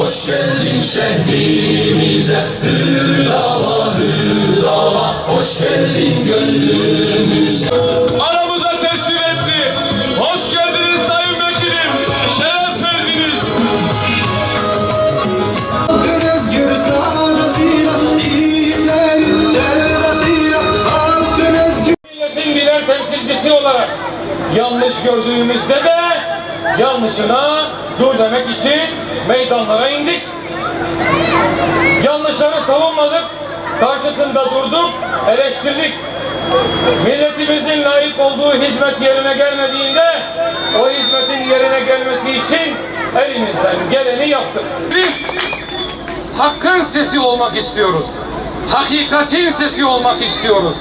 Hoş geldin şehrimize, hüdava hüdava, hoş geldin gönlümüze. Aramıza teslim etti. Hoş geldiniz sayın vekilim, şeref verdiniz. Özgür sadasıyla, iyilerin sevdasıyla, altın özgür. Milletin birer temsilcisi olarak yanlış gördüğümüzde de yanlışına dur demek için meydanlara indik. Yanlışları savunmadık, karşısında durduk, eleştirdik. Milletimizin layık olduğu hizmet yerine gelmediğinde o hizmetin yerine gelmesi için elimizden geleni yaptık. Biz hakkın sesi olmak istiyoruz. Hakikatin sesi olmak istiyoruz.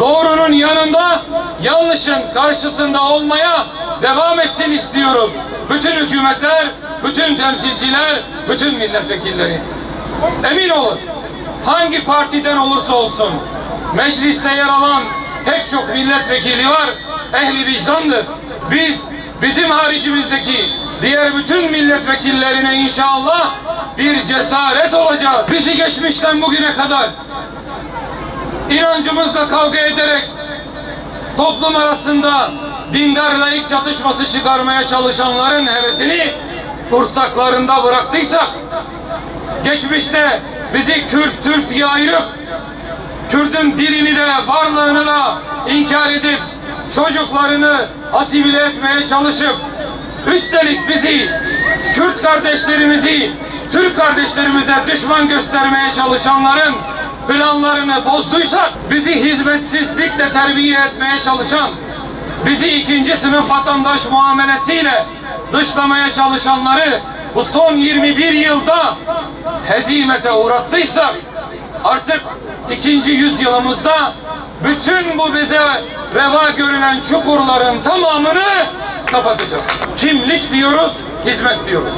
Doğrunun yanında, yanlışın karşısında olmaya devam etsin istiyoruz. Bütün hükümetler, bütün temsilciler, bütün milletvekilleri. Emin olun, hangi partiden olursa olsun, mecliste yer alan pek çok milletvekili var, ehli vicdandır. Bizim haricimizdeki diğer bütün milletvekillerine inşallah bir cesaret olacağız. Bizi geçmişten bugüne kadar inancımızla kavga ederek toplum arasında dindar laik çatışması çıkarmaya çalışanların hevesini kursaklarında bıraktıysak, geçmişte bizi Kürt, Türk diye ayırıp Kürt'ün dilini de varlığını da inkar edip çocuklarını asimile etmeye çalışıp üstelik bizi, Kürt kardeşlerimizi, Türk kardeşlerimize düşman göstermeye çalışanların planlarını bozduysak, bizi hizmetsizlikle terbiye etmeye çalışan, bizi ikinci sınıf vatandaş muamelesiyle dışlamaya çalışanları bu son 21 yılda hezimete uğrattıysak, artık ikinci yüzyılımızda bütün bu bize reva görülen çukurların tamamını kapatacağız. Kimlik diyoruz, hizmet diyoruz.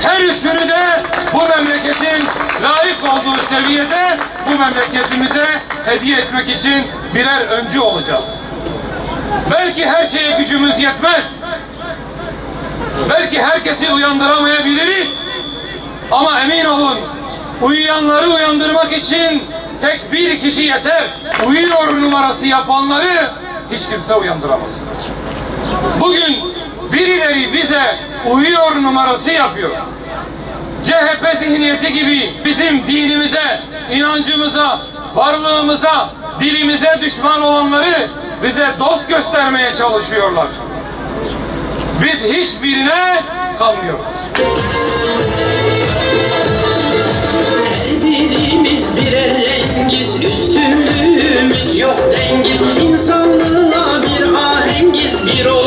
Her üçünü de bu memleketin layık olduğu seviyede bu memleketimize hediye etmek için birer öncü olacağız. Belki her şeye gücümüz yetmez. Belki herkesi uyandıramayabiliriz. Ama emin olun, uyuyanları uyandırmak için tek bir kişi yeter. Uyuyor numarası yapanları hiç kimse uyandıramaz. Bugün birileri bize uyuyor numarası yapıyor. CHP zihniyeti gibi bizim dinimize, inancımıza, varlığımıza, dilimize düşman olanları bize dost göstermeye çalışıyorlar. Biz hiçbirine kalmıyoruz. Her birimiz birer rengiz, üstünlüğümüz yok dengiz. İnsanlığa bir ahengiz, bir ol.